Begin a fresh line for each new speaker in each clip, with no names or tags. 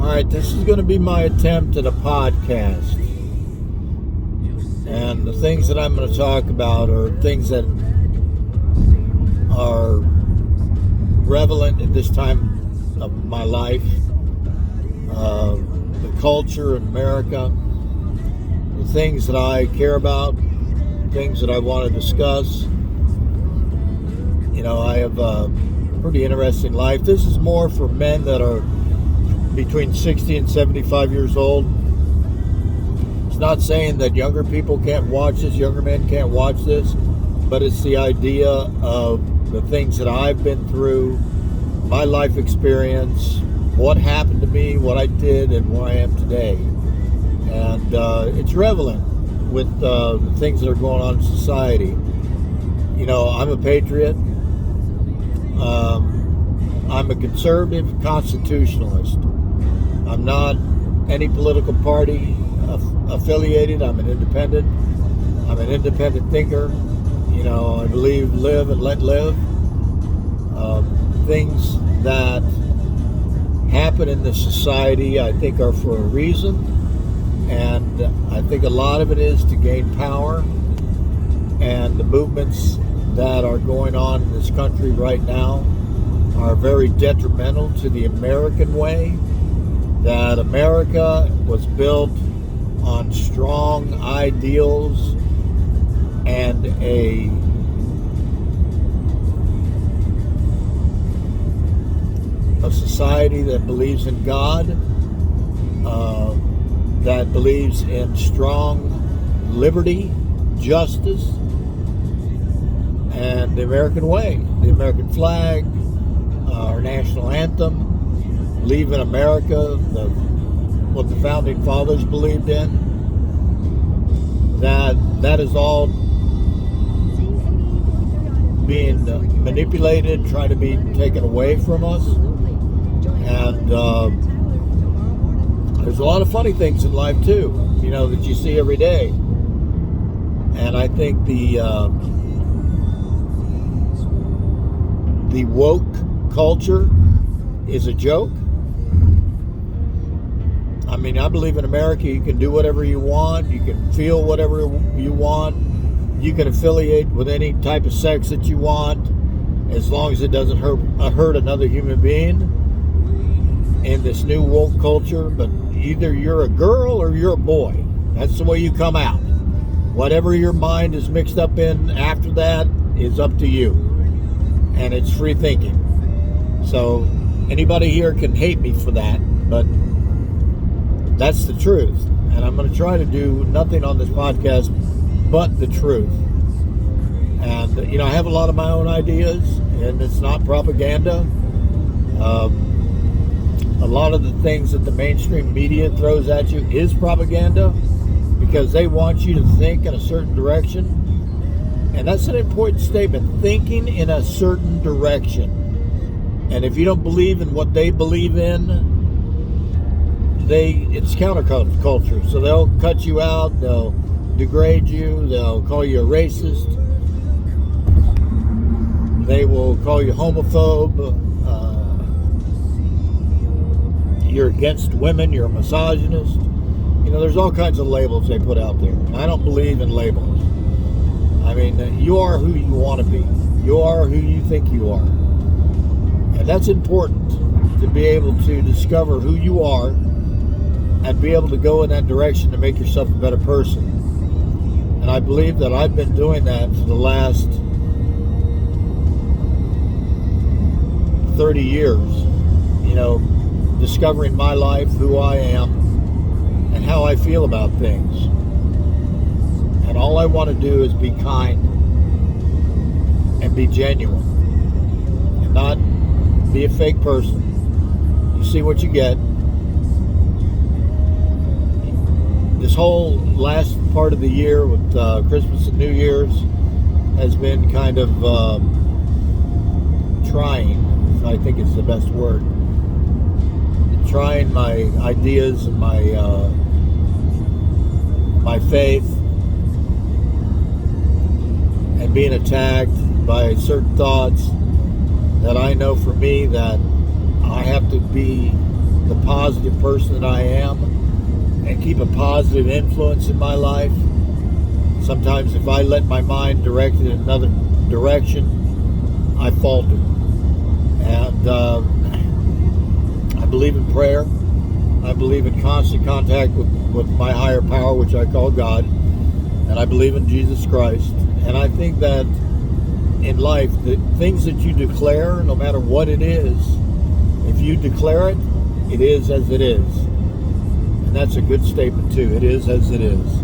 Alright, this is going to be my attempt at a podcast. And the things that I'm going to talk about are things that are relevant at this time of my life. The culture in America, the things that I care about, things that I want to discuss. You know, I have a pretty interesting life. This is more for men that are between 60 and 75 years old. It's not saying that younger people can't watch this, younger men can't watch this, but it's the idea of the things that I've been through, my life experience, what happened to me, what I did, and where I am today. And it's relevant with the things that are going on in society. You know, I'm a patriot. I'm a conservative constitutionalist. I'm not any political party affiliated. I'm an independent. I'm an independent thinker. You know, I believe live and let live. Things that happen in this society, I think, are for a reason. And I think a lot of it is to gain power. And the movements that are going on in this country right now are very detrimental to the American way. That America was built on strong ideals and a society that believes in God, that believes in strong liberty, justice, and the American way, the American flag, our national anthem. Believe in America, what the founding fathers believed in. That is all being manipulated, trying to be taken away from us. And there's a lot of funny things in life too, you know, that you see every day. And I think the woke culture is a joke. I mean, I believe in America. You can do whatever you want. You can feel whatever you want. You can affiliate with any type of sex that you want, as long as it doesn't hurt another human being in this new woke culture. But either you're a girl or you're a boy. That's the way you come out. Whatever your mind is mixed up in after that is up to you. And it's free thinking. So anybody here can hate me for that, but that's the truth. And I'm going to try to do nothing on this podcast but the truth. And, you know, I have a lot of my own ideas, and it's not propaganda. A lot of the things that the mainstream media throws at you is propaganda, because they want you to think in a certain direction. And that's an important statement, thinking in a certain direction. And if you don't believe in what they believe in, it's counterculture. So they'll cut you out, they'll degrade you, they'll call you a racist, they will call you homophobe, you're against women, you're a misogynist. You know, there's all kinds of labels they put out there. And I don't believe in labels. I mean, you are who you want to be. You are who you think you are. And that's important, to be able to discover who you are and be able to go in that direction to make yourself a better person. And I believe that I've been doing that for the last 30 years. You know, discovering my life, who I am, and how I feel about things. And all I want to do is be kind and be genuine and not be a fake person. You see what you get. This whole last part of the year with Christmas and New Year's has been kind of trying, I think is the best word. Trying my ideas and my faith, and being attacked by certain thoughts that I know for me that I have to be the positive person that I am and keep a positive influence in my life. Sometimes if I let my mind direct it in another direction, I falter. And I believe in prayer. I believe in constant contact with my higher power, which I call God. And I believe in Jesus Christ. And I think that in life, the things that you declare, no matter what it is, if you declare it, it is as it is. And that's a good statement too. It is as it is.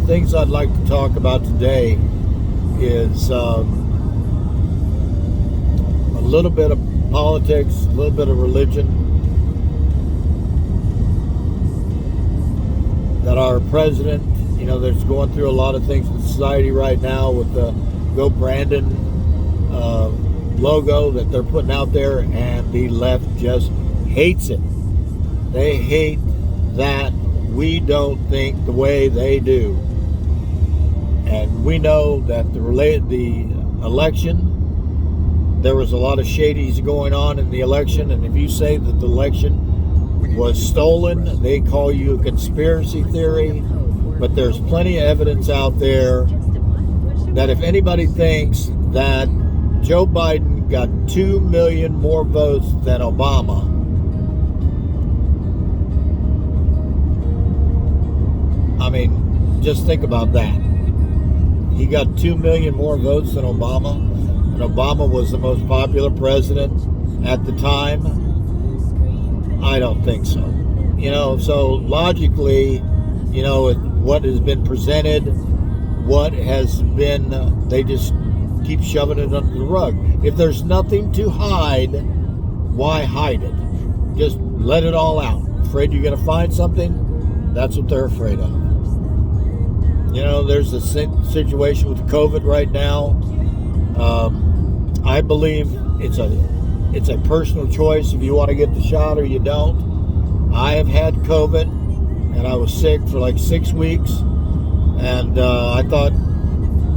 The things I'd like to talk about today is a little bit of politics, a little bit of religion. That our president, that's going through a lot of things in society right now with the Go Brandon logo that they're putting out there, and the left just hates it. They hate that we don't think the way they do. And we know that the election, there was a lot of shadies going on in the election, and if you say that the election was stolen, they call you a conspiracy theory. But there's plenty of evidence out there that if anybody thinks that Joe Biden got 2 million more votes than Obama, I mean, just think about that. He got 2 million more votes than Obama, and Obama was the most popular president at the time. I don't think so. So logically, what has been presented, what has been, they just keep shoving it under the rug. If there's nothing to hide, why hide it? Just let it all out. Afraid you're going to find something? That's what they're afraid of. There's a situation with COVID right now. I believe it's a personal choice if you want to get the shot or you don't. I have had COVID, and I was sick for like 6 weeks, and I thought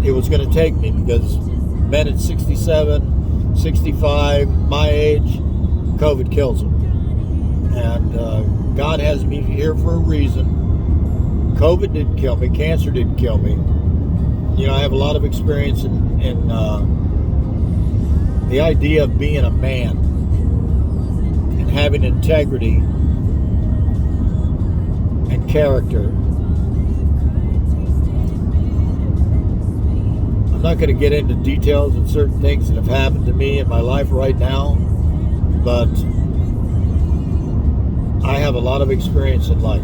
it was going to take me because men at 67, 65, my age, COVID kills them. And God has me here for a reason. COVID didn't kill me. Cancer didn't kill me. I have a lot of experience in the idea of being a man and having integrity and character. I'm not going to get into details of certain things that have happened to me in my life right now, but I have a lot of experience in life.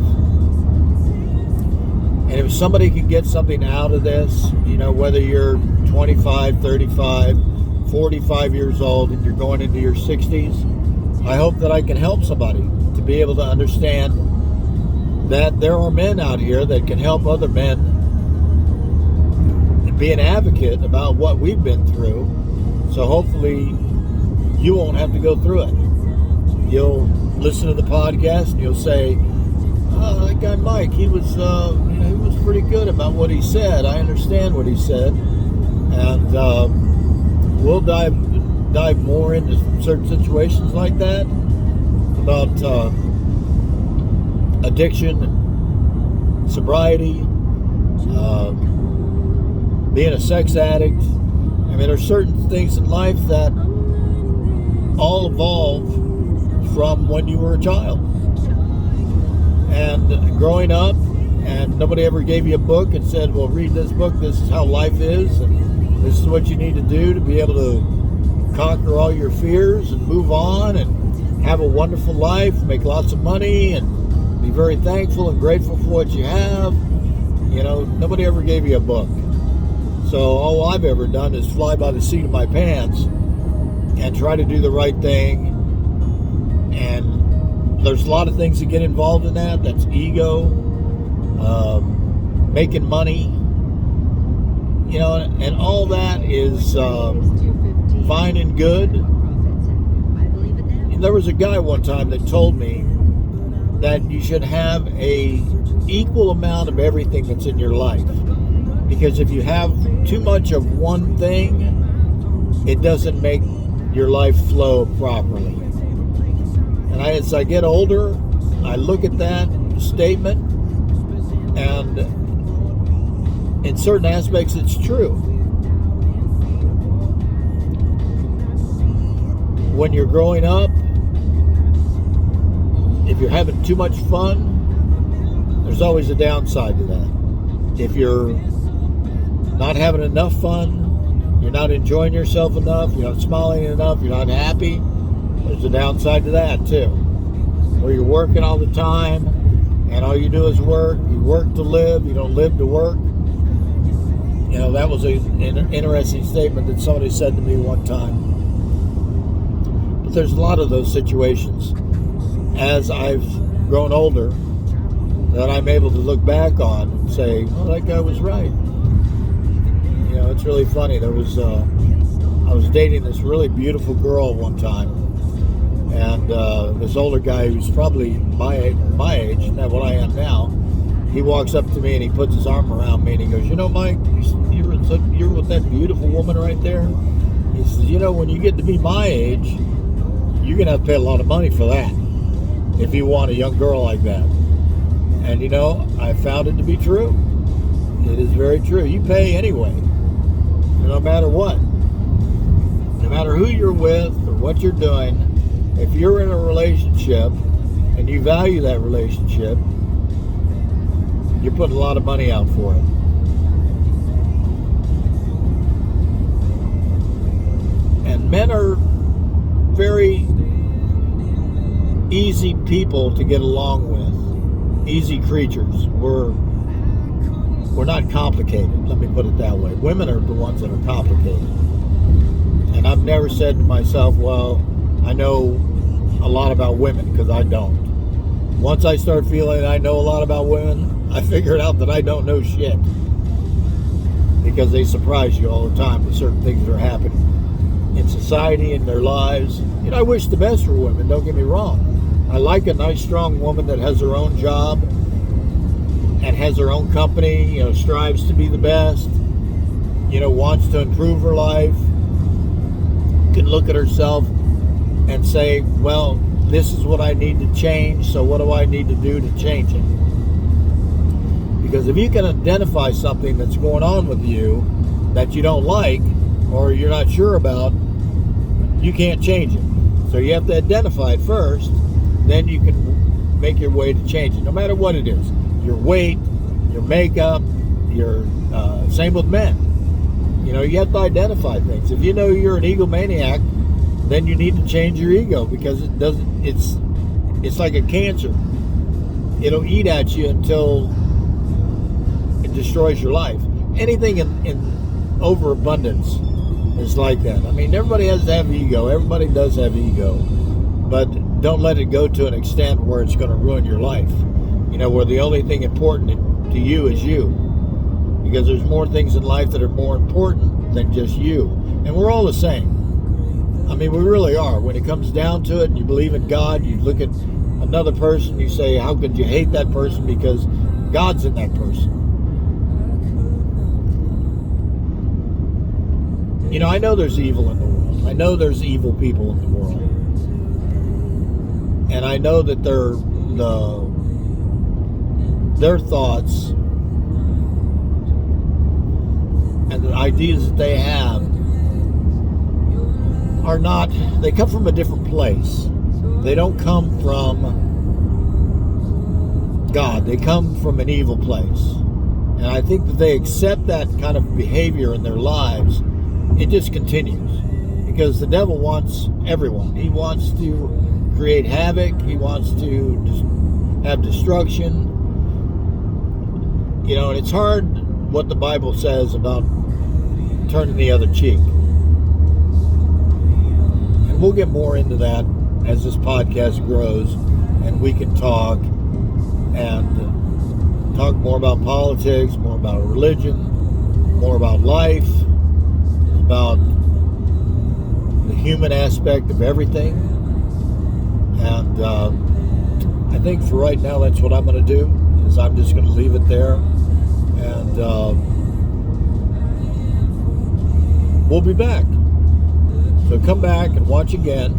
And if somebody can get something out of this, whether you're 25, 35, 45 years old and you're going into your 60s, I hope that I can help somebody to be able to understand that there are men out here that can help other men and be an advocate about what we've been through. So hopefully you won't have to go through it. You'll listen to the podcast and you'll say, "Oh, that guy Mike, he was pretty good about what he said. I understand what he said." And we'll dive more into certain situations like that about addiction, sobriety, being a sex addict. I mean, there's certain things in life that all evolve from when you were a child. And growing up, and nobody ever gave you a book and said, well, read this book, this is how life is, and this is what you need to do to be able to conquer all your fears and move on and have a wonderful life, make lots of money, and be very thankful and grateful for what you have. Nobody ever gave you a book. So all I've ever done is fly by the seat of my pants and try to do the right thing. And there's a lot of things that get involved in that. That's ego, making money, and all that is fine and good. And there was a guy one time that told me that you should have a equal amount of everything that's in your life. Because if you have too much of one thing, it doesn't make your life flow properly. And as I get older, I look at that statement, and in certain aspects it's true. When you're growing up, if you're having too much fun, there's always a downside to that. If you're not having enough fun, you're not enjoying yourself enough, you're not smiling enough, you're not happy, there's a downside to that too. Where you're working all the time and all you do is work. You work to live, you don't live to work. You know, that was an interesting statement that somebody said to me one time. But there's a lot of those situations as I've grown older that I'm able to look back on and say, oh, that guy was right. You know, it's really funny. I was dating this really beautiful girl one time, and this older guy who's probably my age, not what I am now, he walks up to me and he puts his arm around me and he goes, you know, Mike, you're with that beautiful woman right there. He says, you know, when you get to be my age, you're going to have to pay a lot of money for that if you want a young girl like that. And, you know, I found it to be true. It is very true. You pay anyway, no matter what. No matter who you're with or what you're doing, if you're in a relationship and you value that relationship, you're putting a lot of money out for it. And men are very easy people to get along with, easy creatures. We're not complicated, let me put it that way. Women are the ones that are complicated. And I've never said to myself, well, I know a lot about women, because I don't. Once I start feeling I know a lot about women, I figured out that I don't know shit. Because they surprise you all the time with certain things that are happening in society, in their lives. You know, I wish the best for women, don't get me wrong. I like a nice, strong woman that has her own job and has her own company, you know, strives to be the best, you know, wants to improve her life, can look at herself and say, well, this is what I need to change, so what do I need to do to change it? Because if you can identify something that's going on with you that you don't like or you're not sure about, you can't change it. So you have to identify it first, then you can make your way to change it, no matter what it is. Your weight, your makeup, your same with men. You know, you have to identify things. If you know you're an egomaniac, then you need to change your ego, because it's like a cancer. It'll eat at you until it destroys your life. Anything in overabundance is like that. I mean, everybody has to have ego. Everybody does have ego. But don't let it go to an extent where it's going to ruin your life. You know, where the only thing important to you is you. Because there's more things in life that are more important than just you. And we're all the same. I mean, we really are. When it comes down to it and you believe in God, you look at another person, you say, how could you hate that person? Because God's in that person. You know, I know there's evil in the world. I know there's evil people in the world. And I know that their thoughts and the ideas that they have are not, they come from a different place. They don't come from God. They come from an evil place. And I think that they accept that kind of behavior in their lives. It just continues. Because the devil wants everyone. He wants to create havoc. He wants to have destruction. You know, and it's hard what the Bible says about turning the other cheek. And we'll get more into that as this podcast grows, and we can talk more about politics, more about religion, more about life, about the human aspect of everything. And I think for right now, that's what I'm going to do, is I'm just going to leave it there. And we'll be back. So come back and watch again,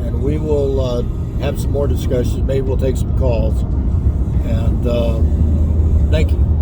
and we will have some more discussions. Maybe we'll take some calls. And thank you.